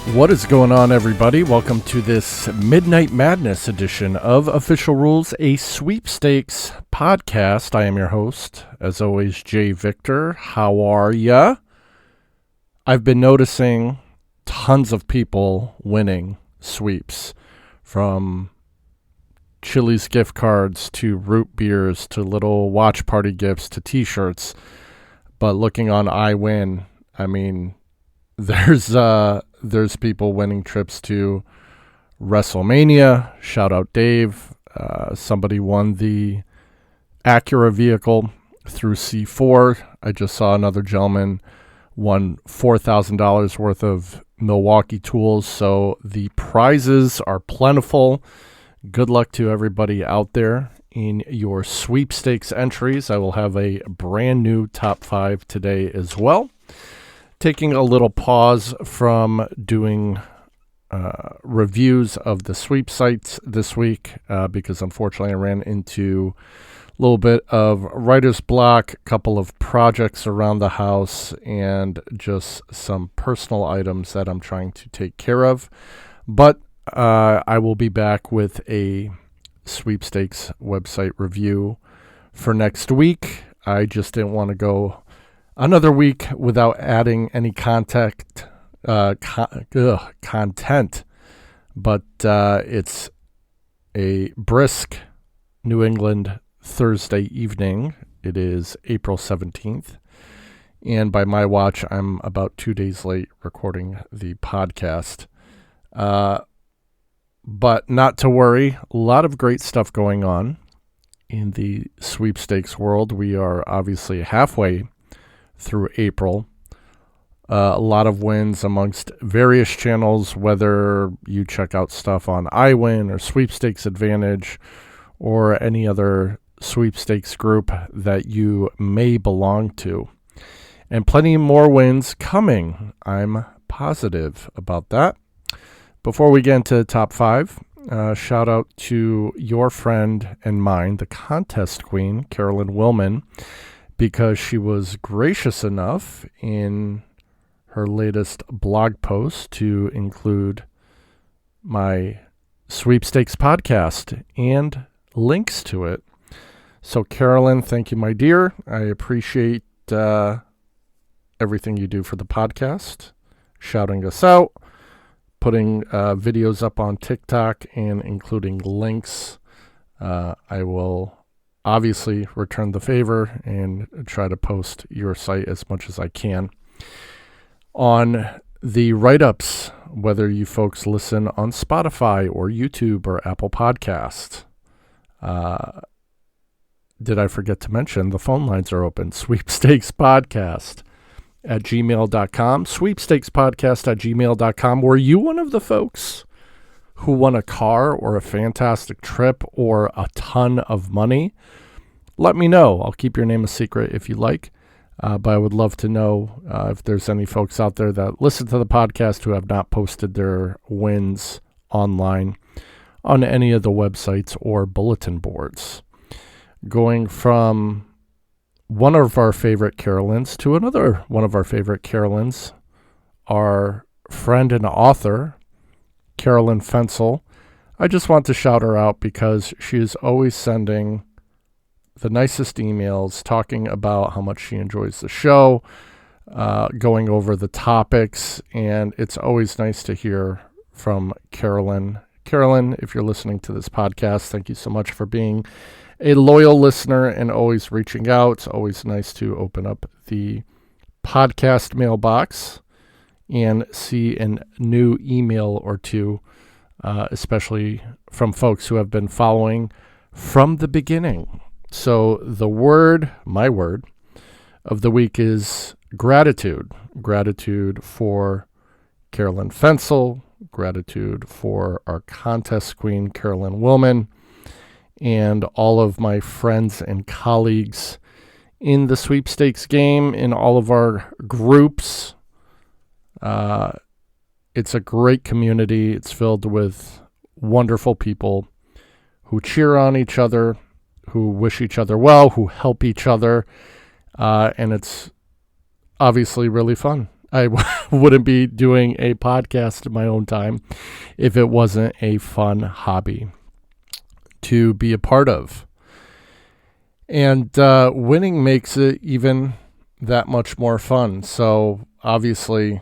What is going on, everybody? Welcome to this Midnight Madness edition of Official Rules, a Sweepstakes podcast. I am your host, as always, Jay Victor. How are ya? I've been noticing tons of people winning sweeps, from Chili's gift cards to root beers to little watch party gifts to t-shirts. But looking on iWin, I mean, there's people winning trips to WrestleMania. Shout out Dave. Somebody won the Acura vehicle through C4. I just saw another gentleman won $4,000 worth of Milwaukee tools. So the prizes are plentiful. Good luck to everybody out there in your sweepstakes entries. I will have a brand new top 5 today as well. Taking a little pause from doing reviews of the sweep sites this week because unfortunately I ran into a little bit of writer's block, a couple of projects around the house, and just some personal items that I'm trying to take care of. But I will be back with a sweepstakes website review for next week. I just didn't want to go another week without adding any content, but it's a brisk New England Thursday evening. It is April 17th, and by my watch, I'm about 2 days late recording the podcast. But not to worry, a lot of great stuff going on in the sweepstakes world. We are obviously halfway through April. A lot of wins amongst various channels, whether you check out stuff on iWin or Sweepstakes Advantage or any other sweepstakes group that you may belong to. And plenty more wins coming. I'm positive about that. Before we get into the top 5, shout out to your friend and mine, the contest queen, Carolyn Willman, because she was gracious enough in her latest blog post to include my sweepstakes podcast and links to it. So Carolyn, thank you, my dear. I appreciate everything you do for the podcast, shouting us out, putting videos up on TikTok, and including links. I will obviously return the favor and try to post your site as much as I can. On the write-ups, whether you folks listen on Spotify or YouTube or Apple Podcast, did I forget to mention the phone lines are open? Sweepstakespodcast at gmail.com, sweepstakespodcast at gmail.com. Were you one of the folks who won a car or a fantastic trip or a ton of money? Let me know. I'll keep your name a secret if you like, but I would love to know if there's any folks out there that listen to the podcast who have not posted their wins online on any of the websites or bulletin boards. Going from one of our favorite Carolyns to another one of our favorite Carolyns, our friend and author, Carolyn Fensel. I just want to shout her out because she is always sending the nicest emails talking about how much she enjoys the show, going over the topics, and it's always nice to hear from Carolyn. Carolyn, if you're listening to this podcast, thank you so much for being a loyal listener and always reaching out. It's always nice to open up the podcast mailbox and see a new email or two, especially from folks who have been following from the beginning. So my word of the week is gratitude. Gratitude for Carolyn Fensel, gratitude for our contest queen, Carolyn Willman, and all of my friends and colleagues in the sweepstakes game, in all of our groups. It's a great community. It's filled with wonderful people who cheer on each other, who wish each other well, who help each other. And it's obviously really fun. wouldn't be doing a podcast in my own time if it wasn't a fun hobby to be a part of. And winning makes it even that much more fun. So obviously,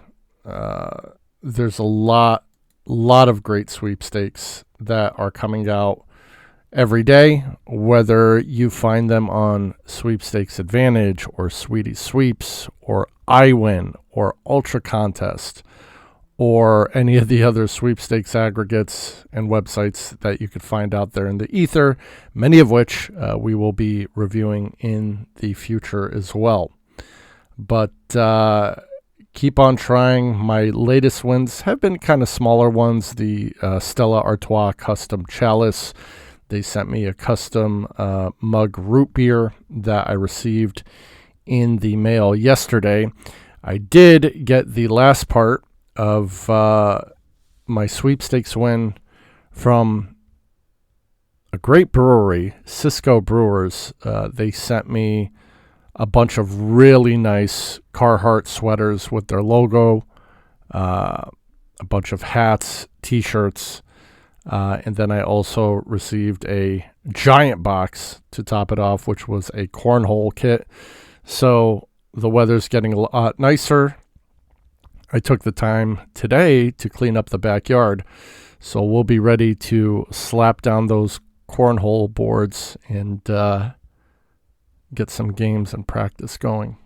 there's a lot of great sweepstakes that are coming out every day, whether you find them on Sweepstakes Advantage or Sweetie Sweeps or iWin or Ultra Contest or any of the other sweepstakes aggregates and websites that you could find out there in the ether, many of which we will be reviewing in the future as well. But keep on trying. My latest wins have been kind of smaller ones. The Stella Artois Custom Chalice. They sent me a custom mug root beer that I received in the mail yesterday. I did get the last part of my sweepstakes win from a great brewery, Cisco Brewers. They sent me a bunch of really nice Carhartt sweaters with their logo, a bunch of hats, t-shirts, and then I also received a giant box to top it off, which was a cornhole kit. So the weather's getting a lot nicer. I took the time today to clean up the backyard, so we'll be ready to slap down those cornhole boards and get some games and practice going.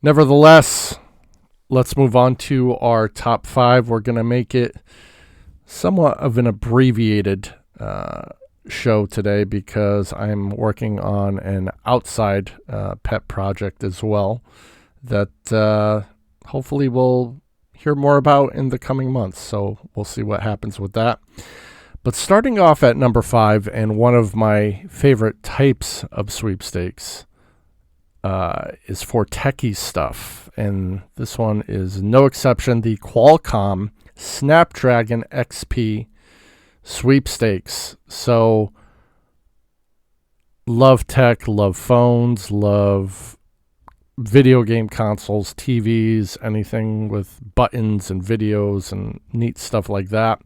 Nevertheless, let's move on to our top 5. We're going to make it somewhat of an abbreviated show today because I'm working on an outside pet project as well that hopefully we'll hear more about in the coming months. So we'll see what happens with that. But starting off at number 5, and one of my favorite types of sweepstakes is for techie stuff. And this one is no exception, the Qualcomm Snapdragon XP sweepstakes. So love tech, love phones, love video game consoles, TVs, anything with buttons and videos and neat stuff like that.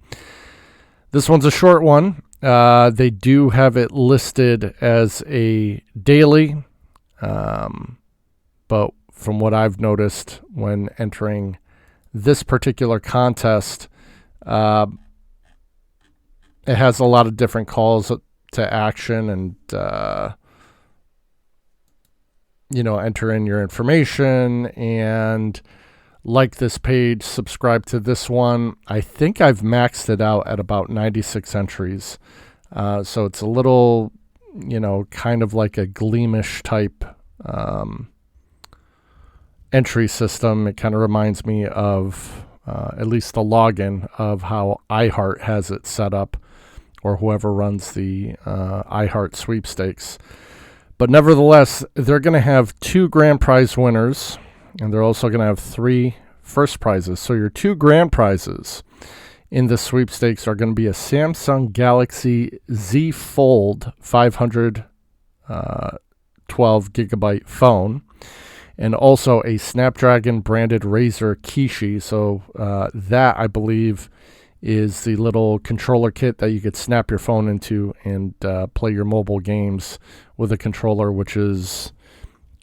This one's a short one. They do have it listed as a daily, but from what I've noticed when entering this particular contest, it has a lot of different calls to action and, enter in your information and like this page, subscribe to this one. I think I've maxed it out at about 96 entries. So it's a little, kind of like a Gleamish type entry system. It kind of reminds me of at least the login of how iHeart has it set up, or whoever runs the iHeart sweepstakes. But nevertheless, they're going to have 2 grand prize winners, and they're also going to have 3 first prizes. So your 2 grand prizes in the sweepstakes are going to be a Samsung Galaxy Z Fold 512 gigabyte phone, and also a Snapdragon branded Razer Kishi. So that, I believe, is the little controller kit that you could snap your phone into and play your mobile games with a controller, which is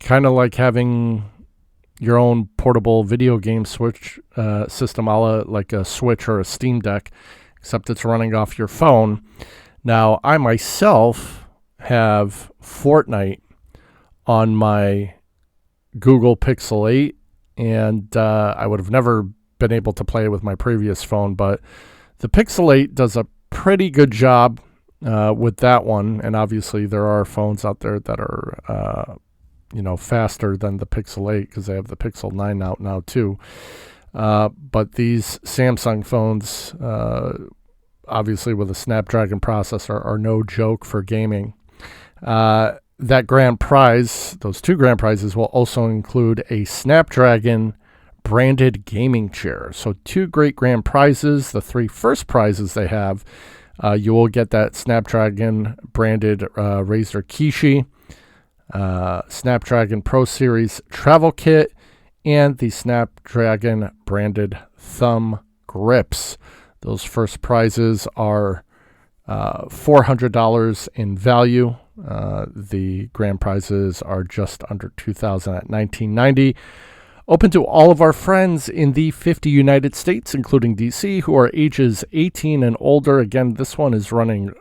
kind of like having your own portable video game switch system, a la like a Switch or a Steam Deck, except it's running off your phone. Now, I myself have Fortnite on my Google Pixel 8, and I would have never been able to play it with my previous phone, but the Pixel 8 does a pretty good job with that one, and obviously there are phones out there that are faster than the Pixel 8 because they have the Pixel 9 out now too. But these Samsung phones, obviously with a Snapdragon processor, are no joke for gaming. That grand prize, those 2 grand prizes, will also include a Snapdragon branded gaming chair. So 2 great grand prizes. The 3 first prizes they have, you will get that Snapdragon branded Razer Kishi, Snapdragon Pro Series travel kit, and the Snapdragon branded thumb grips. Those first prizes are $400 in value. The grand prizes are just under $2,000 at $19.90. Open to all of our friends in the 50 United States, including DC, who are ages 18 and older. Again, this one is running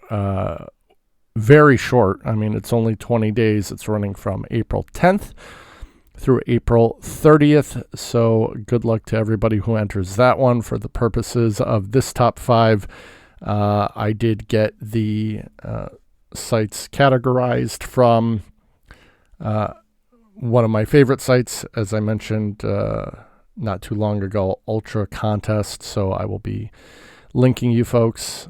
very short. I mean, it's only 20 days. It's running from April 10th through April 30th. So good luck to everybody who enters that one. For the purposes of this top 5, I did get the sites categorized from one of my favorite sites, as I mentioned not too long ago, Ultra Contest. So I will be linking you folks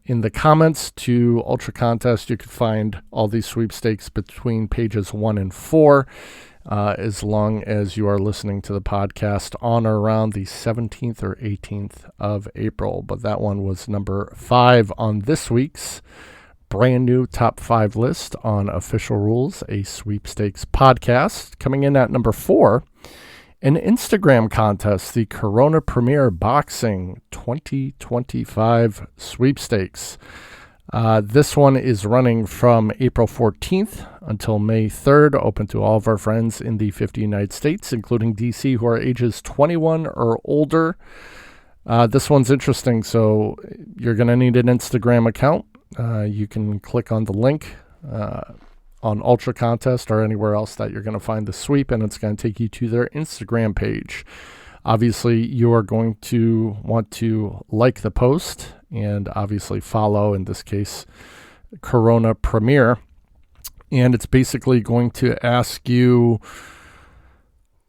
in the comments to Ultra Contest. You can find all these sweepstakes between pages 1 and 4, as long as you are listening to the podcast on or around the 17th or 18th of April. But that one was number 5 on this week's brand new top 5 list on Official Rules, a sweepstakes podcast. Coming in at number 4, an Instagram contest, the Corona Premier Boxing 2025 sweepstakes. This one is running from April 14th until May 3rd, open to all of our friends in the 50 United States, including DC, who are ages 21 or older. This one's interesting, so you're going to need an Instagram account. You can click on the link on Ultra Contest or anywhere else that you're going to find the sweep, and it's going to take you to their Instagram page. Obviously, you are going to want to like the post and obviously follow, in this case, Corona Premier. And it's basically going to ask you,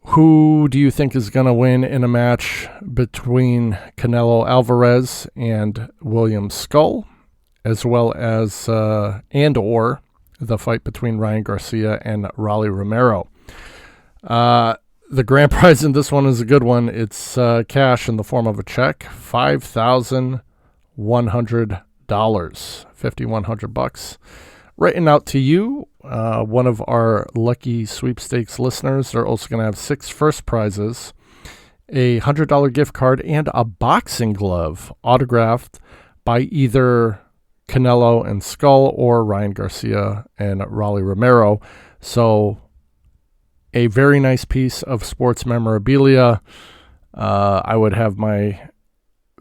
who do you think is going to win in a match between Canelo Alvarez and William Skull, as well as or the fight between Ryan Garcia and Raleigh Romero. The grand prize in this one is a good one. It's cash in the form of a check, $5,100, $5,100 written out to you. One of our lucky sweepstakes listeners. They're also going to have 6 first prizes, a $100 gift card, and a boxing glove autographed by either Canelo and Skull or Ryan Garcia and Raleigh Romero. So a very nice piece of sports memorabilia. I would have my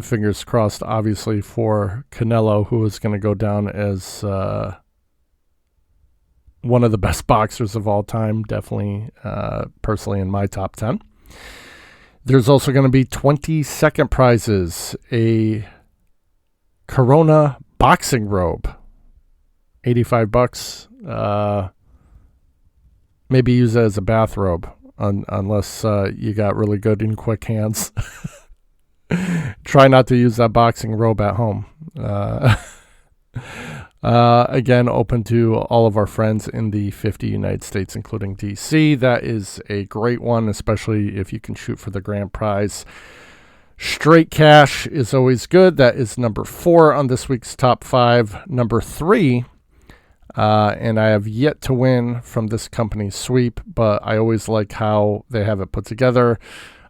fingers crossed, obviously, for Canelo, who is going to go down as one of the best boxers of all time, definitely personally in my top 10. There's also going to be 20-second prizes, a Corona boxing robe, $85. Maybe use it as a bathrobe, unless you got really good and quick hands. Try not to use that boxing robe at home. Again, open to all of our friends in the 50 United States, including DC. That is a great one, especially if you can shoot for the grand prize. Straight cash is always good. That is number 4 on this week's top 5. Number 3, and I have yet to win from this company's sweep, but I always like how they have it put together.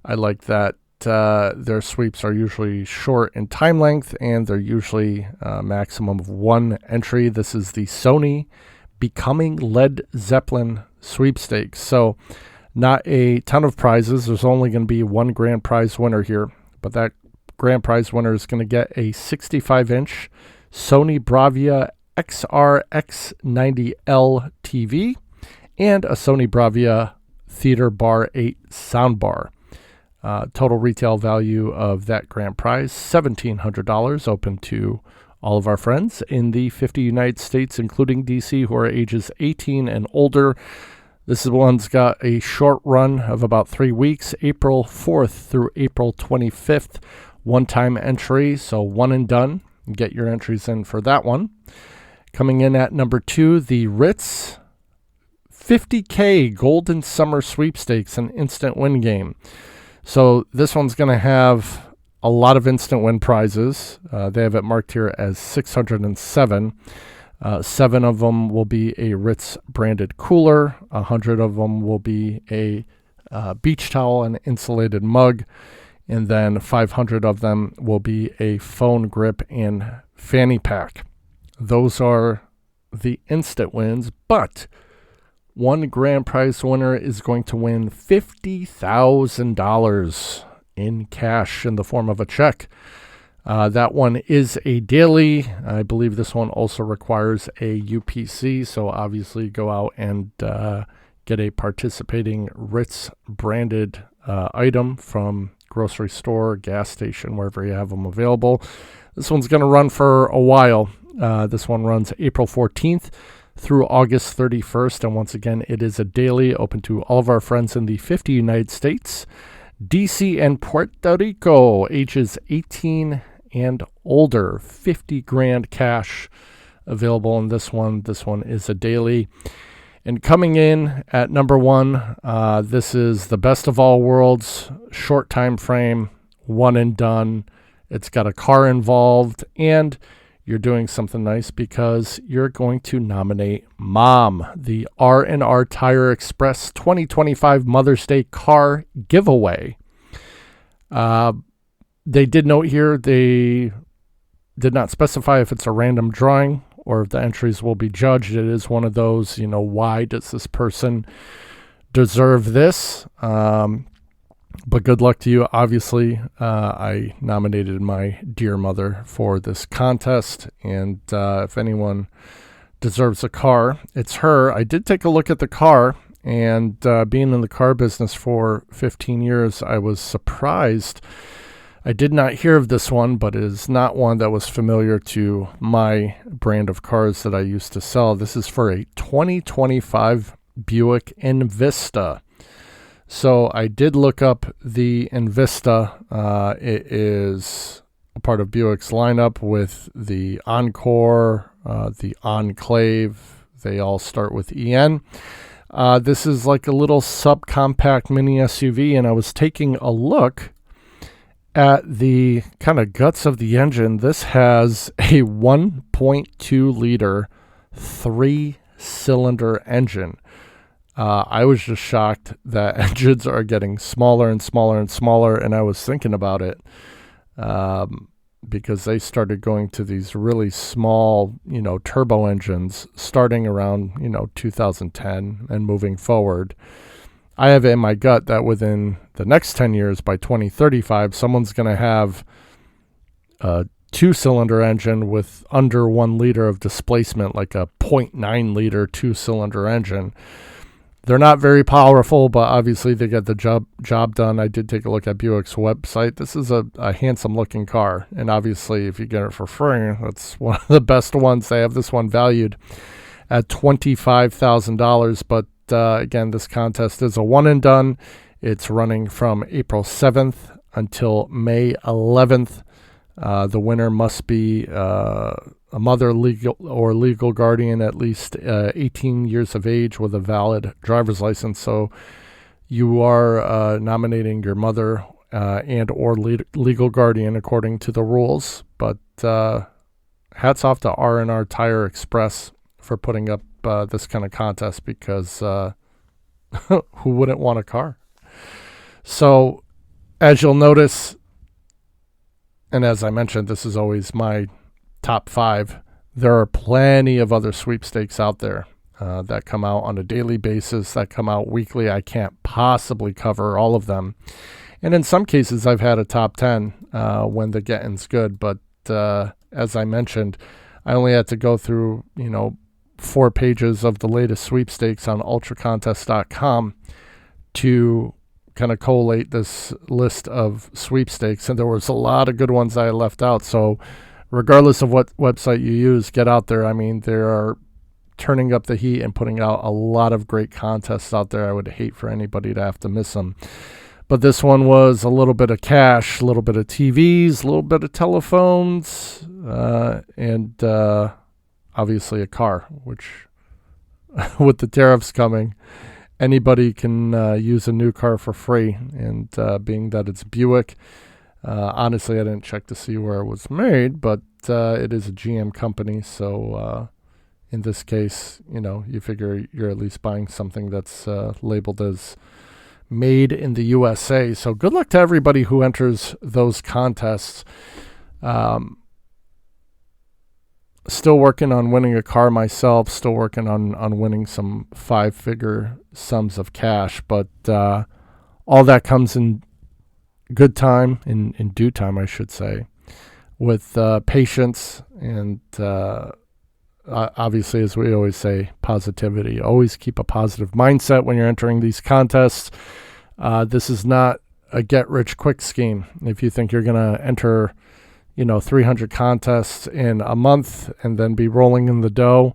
I like that their sweeps are usually short in time length, and they're usually a maximum of 1 entry. This is the Sony Becoming Led Zeppelin sweepstakes. So not a ton of prizes. There's only going to be 1 grand prize winner here, but that grand prize winner is going to get a 65-inch Sony Bravia XR-X90L TV and a Sony Bravia Theater Bar 8 soundbar. Total retail value of that grand prize, $1,700, open to all of our friends in the 50 United States, including DC, who are ages 18 and older. This one's got a short run of about 3 weeks, April 4th through April 25th. One-time entry, so one and done. Get your entries in for that one. Coming in at number 2, the Ritz 50K Golden Summer Sweepstakes, an instant win game. So this one's going to have a lot of instant win prizes. They have it marked here as 607. 7 of them will be a Ritz branded cooler. 100 of them will be a beach towel, and insulated mug. And then 500 of them will be a phone grip and fanny pack. Those are the instant wins, but one grand prize winner is going to win $50,000 in cash in the form of a check. That one is a daily. I believe this one also requires a UPC, so obviously go out and get a participating Ritz branded item from grocery store, gas station, wherever you have them available. This one's going to run for a while. This one runs April 14th through August 31st. And once again, it is a daily open to all of our friends in the 50 United States, DC, and Puerto Rico, ages 18 and older. 50 grand cash available in this one. This one is a daily. And coming in at number one, this is the best of all worlds, short time frame, one and done. It's got a car involved, and you're doing something nice because you're going to nominate Mom, the R&R Tire Express 2025 Mother's Day car giveaway. They did note here they did not specify if it's a random drawing or if the entries will be judged. It is one of those, why does this person deserve this? But good luck to you. Obviously, I nominated my dear mother for this contest, and if anyone deserves a car, it's her. I did take a look at the car, and being in the car business for 15 years, I was surprised. I did not hear of this one, but it is not one that was familiar to my brand of cars that I used to sell. This is for a 2025 Buick Envista. So I did look up the Envista. It is a part of Buick's lineup with the Encore, the Enclave. They all start with EN. This is like a little subcompact mini SUV, and I was taking a look at the kind of guts of the engine. This has a 1.2 liter 3-cylinder engine. I was just shocked that engines are getting smaller and smaller and smaller, and I was thinking about it because they started going to these really small, turbo engines starting around, 2010 and moving forward. I have it in my gut that within the next 10 years, by 2035, someone's going to have a 2-cylinder engine with under 1 liter of displacement, like a 0.9 liter 2-cylinder engine. They're not very powerful, but obviously they get the job done. I did take a look at Buick's website. This is a handsome-looking car, and obviously if you get it for free, that's one of the best ones. They have this one valued at $25,000, but again, this contest is a one and done. It's running from April 7th until May 11th. The winner must be a mother, legal guardian, at least 18 years of age with a valid driver's license. So you are nominating your mother and or legal guardian according to the rules. But hats off to R&R Tire Express for putting up this kind of contest, because who wouldn't want a car? So as you'll notice, and as I mentioned, this is always my top 5. There are plenty of other sweepstakes out there that come out on a daily basis, that come out weekly. I can't possibly cover all of them. And in some cases, I've had a top 10 when the getting's good. But as I mentioned, I only had to go through, 4 pages of the latest sweepstakes on ultracontest.com to kind of collate this list of sweepstakes. And there was a lot of good ones I left out. So regardless of what website you use, get out there. I mean, they are turning up the heat and putting out a lot of great contests out there. I would hate for anybody to have to miss them. But this one was a little bit of cash, a little bit of TVs, a little bit of telephones, and obviously a car, which with the tariffs coming, anybody can use a new car for free. And being that it's Buick, honestly, I didn't check to see where it was made, but it is a GM company. So in this case, you figure you're at least buying something that's labeled as made in the USA. So good luck to everybody who enters those contests. Still working on winning a car myself, still working on winning some 5-figure sums of cash, but all that comes in good time, in due time, I should say, with patience and obviously, as we always say, positivity. Always keep a positive mindset when you're entering these contests. This is not a get-rich-quick scheme. If you think you're going to enter 300 contests in a month and then be rolling in the dough,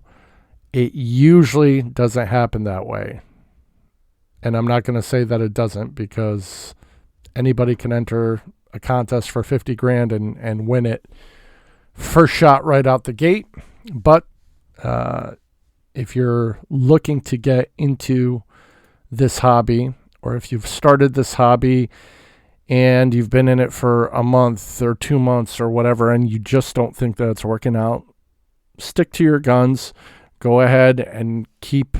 it usually doesn't happen that way. And I'm not going to say that it doesn't, because anybody can enter a contest for 50 grand and win it first shot right out the gate. But if you're looking to get into this hobby, or if you've started this hobby and you've been in it for a month or 2 months or whatever, and you just don't think that it's working out, stick to your guns. Go ahead and keep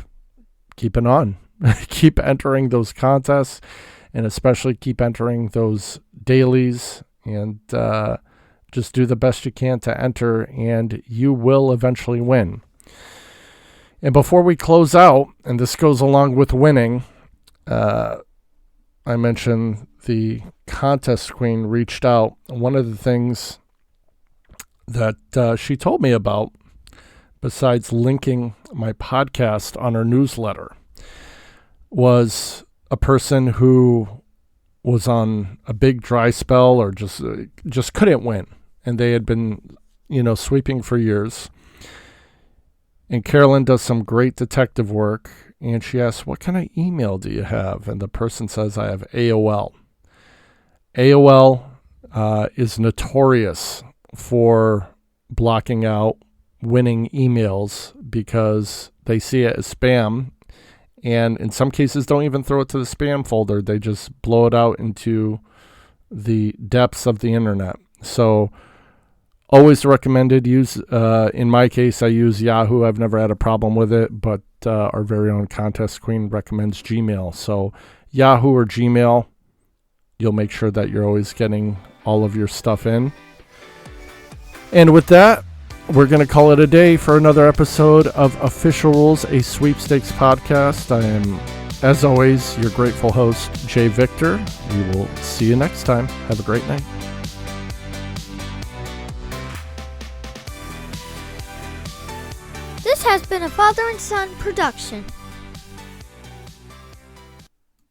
it on. Keep entering those contests, and especially keep entering those dailies, and just do the best you can to enter, and you will eventually win. And before we close out, and this goes along with winning, I mentioned the contest queen reached out. One of the things that she told me about, besides linking my podcast on her newsletter, was a person who was on a big dry spell, or just couldn't win, and they had been sweeping for years. And Carolyn does some great detective work, and she asks, what kind of email do you have? And the person says, I have AOL. AOL is notorious for blocking out winning emails because they see it as spam, and in some cases don't even throw it to the spam folder. They just blow it out into the depths of the internet. So always recommended. In my case, I use Yahoo. I've never had a problem with it, but our very own contest queen recommends Gmail. So Yahoo or Gmail, you'll make sure that you're always getting all of your stuff in. And with that, we're going to call it a day for another episode of Official Rules, a Sweepstakes podcast. I am, as always, your grateful host, Jay Victor. We will see you next time. Have a great night. This has been a father and son production.